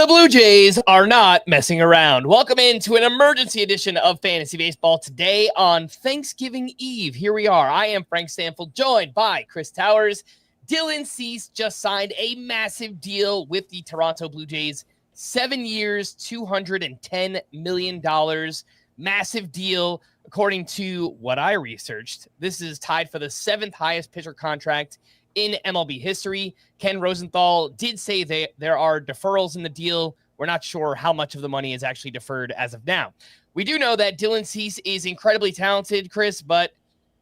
The Blue Jays are not messing around. Welcome into an emergency edition of Fantasy Baseball today on Thanksgiving Eve. Here we are. I am Frank Stampfl, joined by Chris Towers. Dylan Cease just signed a massive deal with the Toronto Blue Jays. 7 years, $210 million. Massive deal. According to what I researched, this is tied for the 7th highest pitcher contract in MLB history. Ken Rosenthal did say there are deferrals in the deal. We're not sure how much of the money is actually deferred as of now. We do know that Dylan Cease is incredibly talented, Chris, but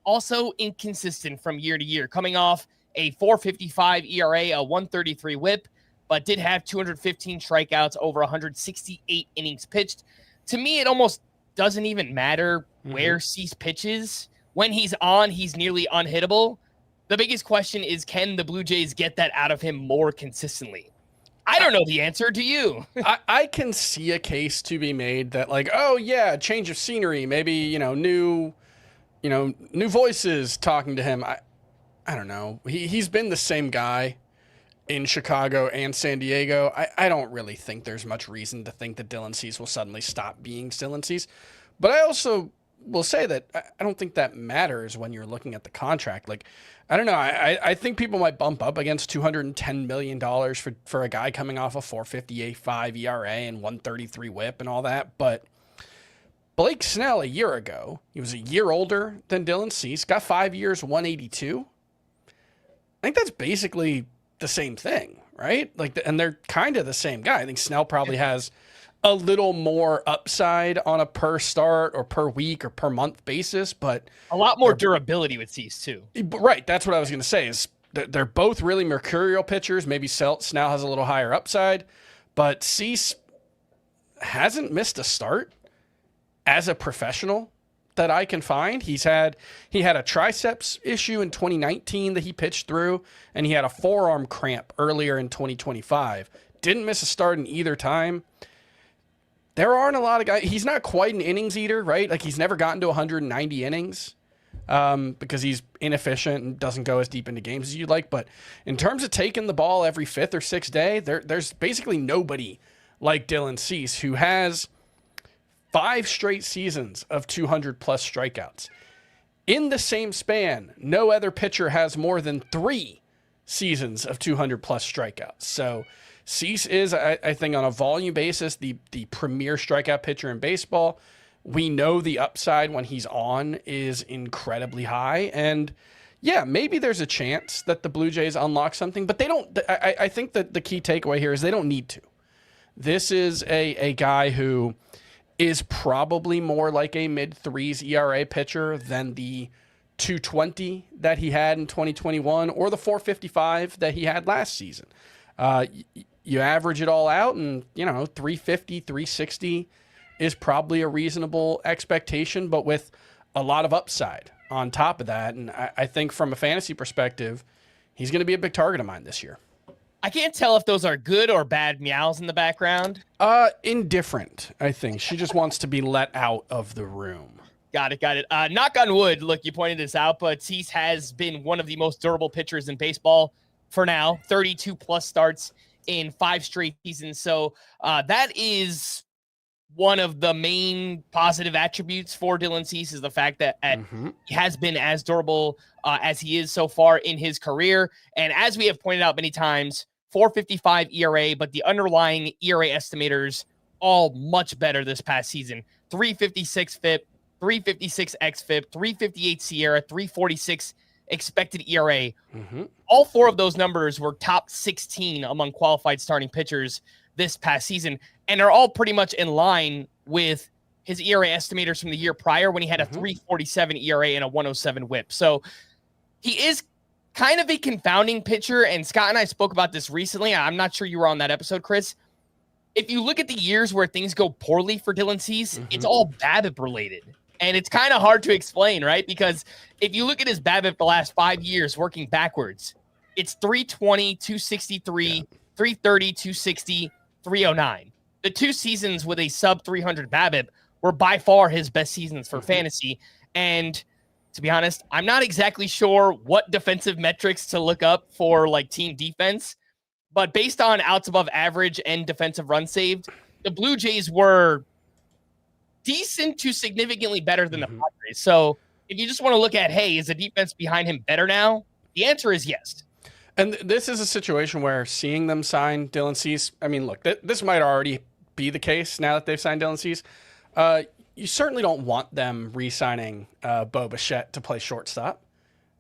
also inconsistent from year to year, coming off a 4.55 ERA, a 1.33 whip, but did have 215 strikeouts over 168 innings pitched. To me, it almost doesn't even matter where Cease pitches. When he's on, he's nearly unhittable. The biggest question is, can the Blue Jays get that out of him more consistently? I don't know the answer. Do you? I can see a case to be made that, like, oh yeah, change of scenery, maybe, new voices talking to him. I don't know. He's been the same guy in Chicago and San Diego. I don't really think there's much reason to think that Dylan Cease will suddenly stop being Dylan Cease. But I also will say that I don't think that matters when you're looking at the contract. Like, I don't know. I think people might bump up against $210 million for a guy coming off a 4.58 ERA and 1.33 whip and all that. But Blake Snell a year ago, he was a year older than Dylan Cease, got 5 years, 182. I think that's basically the same thing, right? And they're kind of the same guy. I think Snell probably has a little more upside on a per start or per week or per month basis, but a lot more durability with Cease too. Right. That's what I was going to say is they're both really mercurial pitchers. Maybe Snell has a little higher upside, but Cease hasn't missed a start as a professional that I can find. He had a triceps issue in 2019 that he pitched through, and he had a forearm cramp earlier in 2025. Didn't miss a start in either time. There aren't a lot of guys. He's not quite an innings eater, right? Like, he's never gotten to 190 innings because he's inefficient and doesn't go as deep into games as you'd like. But in terms of taking the ball every 5th or 6th day, there's basically nobody like Dylan Cease, who has 5 straight seasons of 200-plus strikeouts. In the same span, no other pitcher has more than 3 seasons of 200-plus strikeouts. So Cease is, I think, on a volume basis, the premier strikeout pitcher in baseball. We know the upside when he's on is incredibly high. And yeah, maybe there's a chance that the Blue Jays unlock something, but they don't. I think that the key takeaway here is they don't need to. This is a guy who is probably more like a mid-3s ERA pitcher than the 220 that he had in 2021 or the 4.55 that he had last season. You average it all out, and 350, 360 is probably a reasonable expectation, but with a lot of upside on top of that. And I think from a fantasy perspective, he's going to be a big target of mine this year. I can't tell if those are good or bad meows in the background. Indifferent, I think. She just wants to be let out of the room. Got it. Knock on wood. Look, you pointed this out, but Cease has been one of the most durable pitchers in baseball for now. 32-plus starts in 5 straight seasons. So that is one of the main positive attributes for Dylan Cease, is the fact that he has been as durable as he is so far in his career. And as we have pointed out many times, 4.55 ERA, but the underlying ERA estimators all much better this past season. 3.56 FIP, 3.56 xFIP, 3.58 SIERA, 3.46 expected ERA. All 4 of those numbers were top 16 among qualified starting pitchers this past season, and are all pretty much in line with his ERA estimators from the year prior, when he had a 3.47 ERA and a 1.07 whip. So he is kind of a confounding pitcher, and Scott and I spoke about this recently. I'm not sure you were on that episode, Chris. If you look at the years where things go poorly for Dylan Cease, it's all BABIP-related. And it's kind of hard to explain, right? Because if you look at his BABIP the last 5 years working backwards, it's 320, 263, 330, 260, 309. The 2 seasons with a sub 300 BABIP were by far his best seasons for fantasy. And to be honest, I'm not exactly sure what defensive metrics to look up for like team defense, but based on outs above average and defensive runs saved, the Blue Jays were decent to significantly better than the Padres. So if you just want to look at, hey, is the defense behind him better now? The answer is yes. And this is a situation where seeing them sign Dylan Cease, I mean, look, this might already be the case now that they've signed Dylan Cease. You certainly don't want them re-signing Bo Bichette to play shortstop.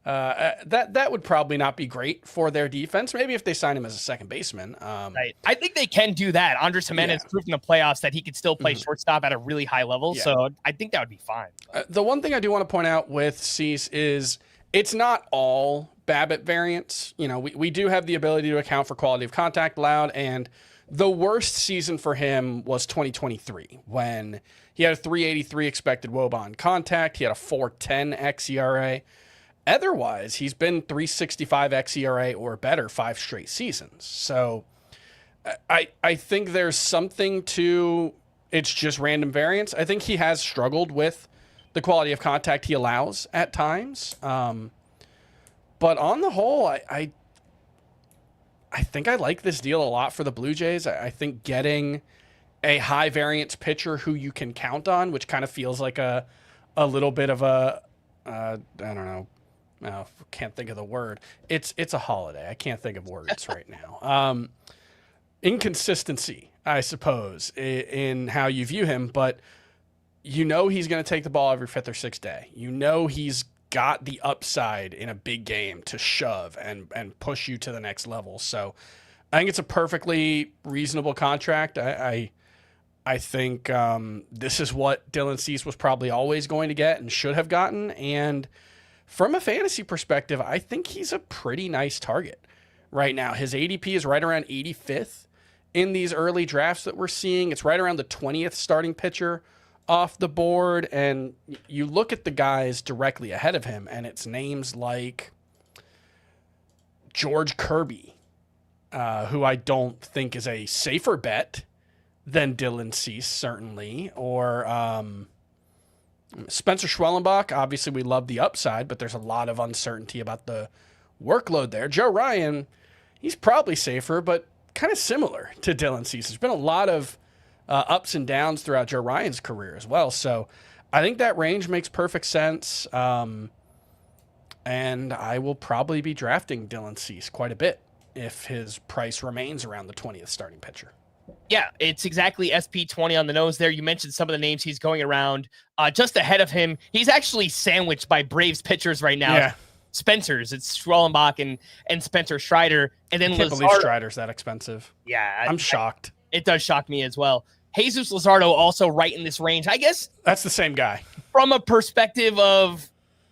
That would probably not be great for their defense. Maybe if they sign him as a second baseman. Right. I think they can do that. Andres Jimenez proved in the playoffs that he could still play shortstop at a really high level. Yeah. So I think that would be fine. The one thing I do want to point out with Cease is it's not all BABIP variants. You know, we do have the ability to account for quality of contact allowed, and the worst season for him was 2023 when he had a 383 expected WOBA on contact. He had a 410 xERA. Otherwise, he's been 365 xERA or better 5 straight seasons. So I think there's something to it's just random variance. I think he has struggled with the quality of contact he allows at times. But on the whole, I think I like this deal a lot for the Blue Jays. I think getting a high variance pitcher who you can count on, which kind of feels like a little bit of a, I don't know. Can't think of the word. It's a holiday. I can't think of words right now. Inconsistency, I suppose, in how you view him, but you know he's going to take the ball every 5th or 6th day. You know he's got the upside in a big game to shove and push you to the next level. So I think it's a perfectly reasonable contract. I think this is what Dylan Cease was probably always going to get and should have gotten. And from a fantasy perspective, I think he's a pretty nice target right now. His ADP is right around 85th in these early drafts that we're seeing. It's right around the 20th starting pitcher off the board. And you look at the guys directly ahead of him, and it's names like George Kirby, who I don't think is a safer bet than Dylan Cease, certainly, or Spencer Schwellenbach. Obviously, we love the upside, but there's a lot of uncertainty about the workload there. Joe Ryan, he's probably safer, but kind of similar to Dylan Cease. There's been a lot of ups and downs throughout Joe Ryan's career as well. So I think that range makes perfect sense. And I will probably be drafting Dylan Cease quite a bit if his price remains around the 20th starting pitcher. Yeah, it's exactly SP20 on the nose there. You mentioned some of the names he's going around. Just ahead of him, he's actually sandwiched by Braves pitchers right now. Yeah. Spencer's. It's Schwellenbach and Spencer Strider. And then I can't believe Strider's that expensive. Yeah. I'm shocked. It does shock me as well. Jesus Luzardo also right in this range. I guess that's the same guy. From a perspective of,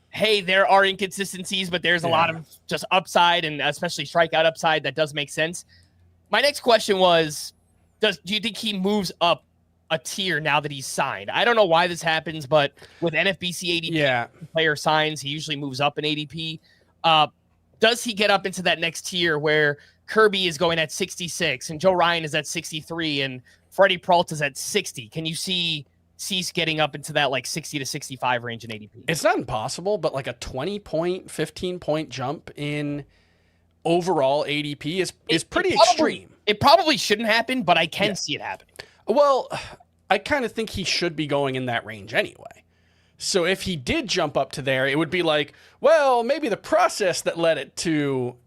hey, there are inconsistencies, but there's a lot of just upside and especially strikeout upside that does make sense. My next question was, do you think he moves up a tier now that he's signed? I don't know why this happens, but with NFBC ADP, player signs, he usually moves up in ADP. Does he get up into that next tier where Kirby is going at 66 and Joe Ryan is at 63 and Freddie Peralta is at 60? Can you see Cease getting up into that like 60 to 65 range in ADP? It's not impossible, but like a 20-point, 15-point jump in overall ADP is pretty extreme. It probably shouldn't happen, but I can see it happening. Well, I kind of think he should be going in that range anyway. So if he did jump up to there, it would be like, well, maybe the process that led it to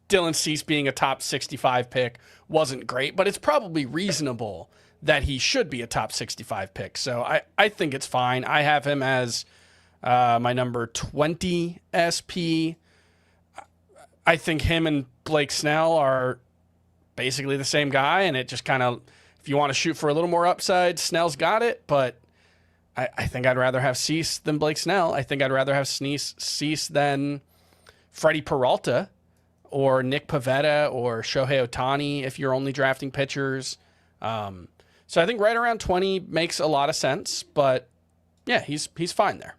Dylan Cease being a top 65 pick wasn't great, but it's probably reasonable that he should be a top 65 pick. So I think it's fine. I have him as my number 20 SP. I think him and Blake Snell are basically the same guy, and it just kind of, if you want to shoot for a little more upside, Snell's got it, but I think I'd rather have Cease than Blake Snell. I think I'd rather have Cease than Freddie Peralta or Nick Pivetta or Shohei Ohtani if you're only drafting pitchers. So I think right around 20 makes a lot of sense, but yeah, he's fine there.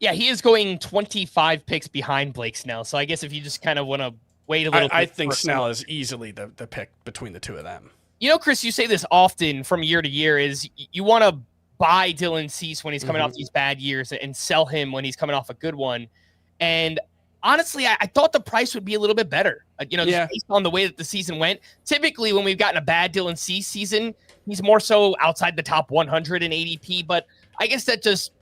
Yeah, he is going 25 picks behind Blake Snell, so I guess if you just kind of want to wait a little bit. I think Snell is easily the pick between the two of them. You know, Chris, you say this often from year to year is you want to buy Dylan Cease when he's coming off these bad years and sell him when he's coming off a good one. And honestly, I thought the price would be a little bit better. Just based on the way that the season went. Typically, when we've gotten a bad Dylan Cease season, he's more so outside the top 100 in ADP. But I guess that just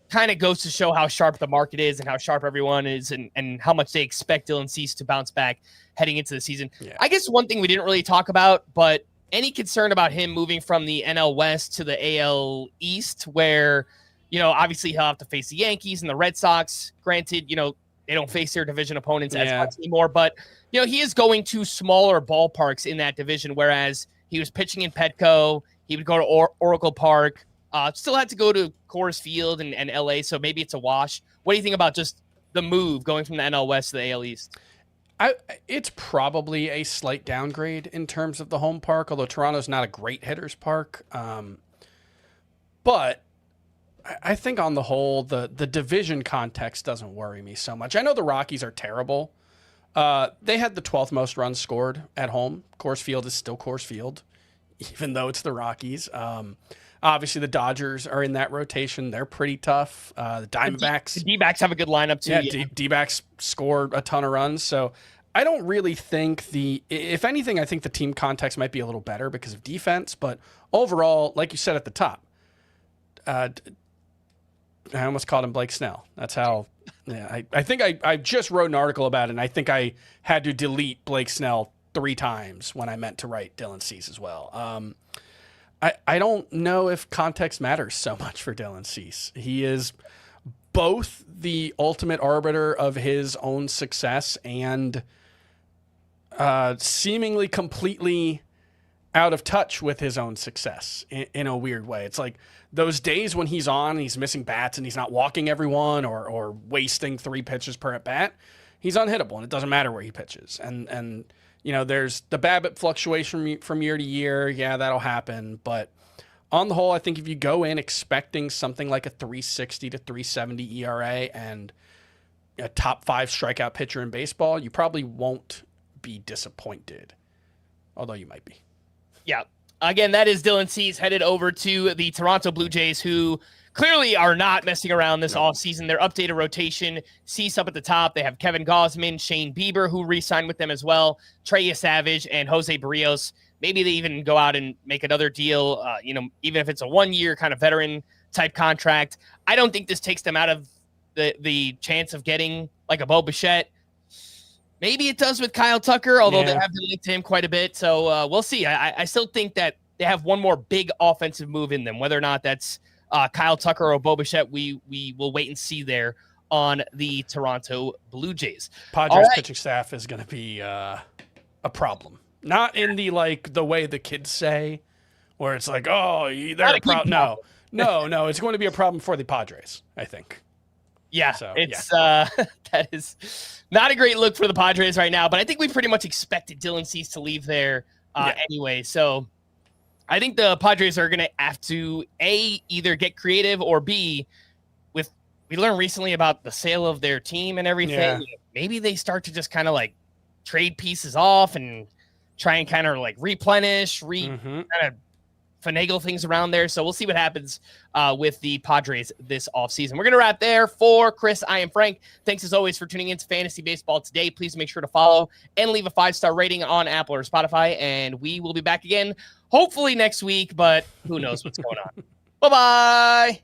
kind of goes to show how sharp the market is and how sharp everyone is and how much they expect Dylan Cease to bounce back heading into the season. Yeah. I guess one thing we didn't really talk about, but any concern about him moving from the NL West to the AL East, where, obviously he'll have to face the Yankees and the Red Sox. Granted, they don't face their division opponents as much anymore, but, he is going to smaller ballparks in that division, whereas he was pitching in Petco. He would go to Oracle Park. Still had to go to Coors Field and LA, so maybe it's a wash. What do you think about just the move going from the NL West to the AL East? It's probably a slight downgrade in terms of the home park, although Toronto's not a great hitter's park. But I think on the whole, the division context doesn't worry me so much. I know the Rockies are terrible. They had the 12th most runs scored at home. Coors Field is still Coors Field, even though it's the Rockies. Obviously, the Dodgers are in that rotation. They're pretty tough. The Diamondbacks. The D-backs have a good lineup, too. Yeah, D-backs scored a ton of runs. So I don't really think if anything, I think the team context might be a little better because of defense. But overall, like you said at the top, I almost called him Blake Snell. That's how. Yeah, I think I just wrote an article about it, and I think I had to delete Blake Snell 3 times when I meant to write Dylan Cease as well. I don't know if context matters so much for Dylan Cease. He is both the ultimate arbiter of his own success and seemingly completely out of touch with his own success in a weird way. It's like those days when he's on, he's missing bats and he's not walking everyone or wasting 3 pitches per at bat. He's unhittable, and it doesn't matter where he pitches. And there's the BABIP fluctuation from year to year. Yeah, that'll happen. But on the whole, I think if you go in expecting something like a 360 to 370 ERA and a top 5 strikeout pitcher in baseball, you probably won't be disappointed. Although you might be. Yeah. Again, that is Dylan Cease headed over to the Toronto Blue Jays, who clearly are not messing around this offseason. Their updated rotation, Cease up at the top. They have Kevin Gausman, Shane Bieber, who re-signed with them as well, Trey Savage, and Jose Barrios. Maybe they even go out and make another deal, even if it's a 1-year kind of veteran-type contract. I don't think this takes them out of the chance of getting like a Bo Bichette. Maybe it does with Kyle Tucker, although they have been linked to him quite a bit. So we'll see. I still think that they have one more big offensive move in them. Whether or not that's Kyle Tucker or Bo Bichette, we will wait and see there on the Toronto Blue Jays. Padres pitching staff is going to be a problem. Not in the way the kids say, where it's like, oh, they're a problem. No, it's going to be a problem for the Padres, I think. Yeah, that is not a great look for the Padres right now, but I think we pretty much expected Dylan Cease to leave there anyway. So I think the Padres are going to have to, A, either get creative, or B, we learned recently about the sale of their team and everything. Yeah. Maybe they start to just kind of trade pieces off and try and kind of replenish, kind of finagle things around there. So we'll see what happens with the Padres this offseason. We're going to wrap there. For Chris, I am Frank. Thanks as always for tuning in to Fantasy Baseball today. Please make sure to follow and leave a 5-star rating on Apple or Spotify. And we will be back again, hopefully next week, but who knows what's going on. Bye-bye.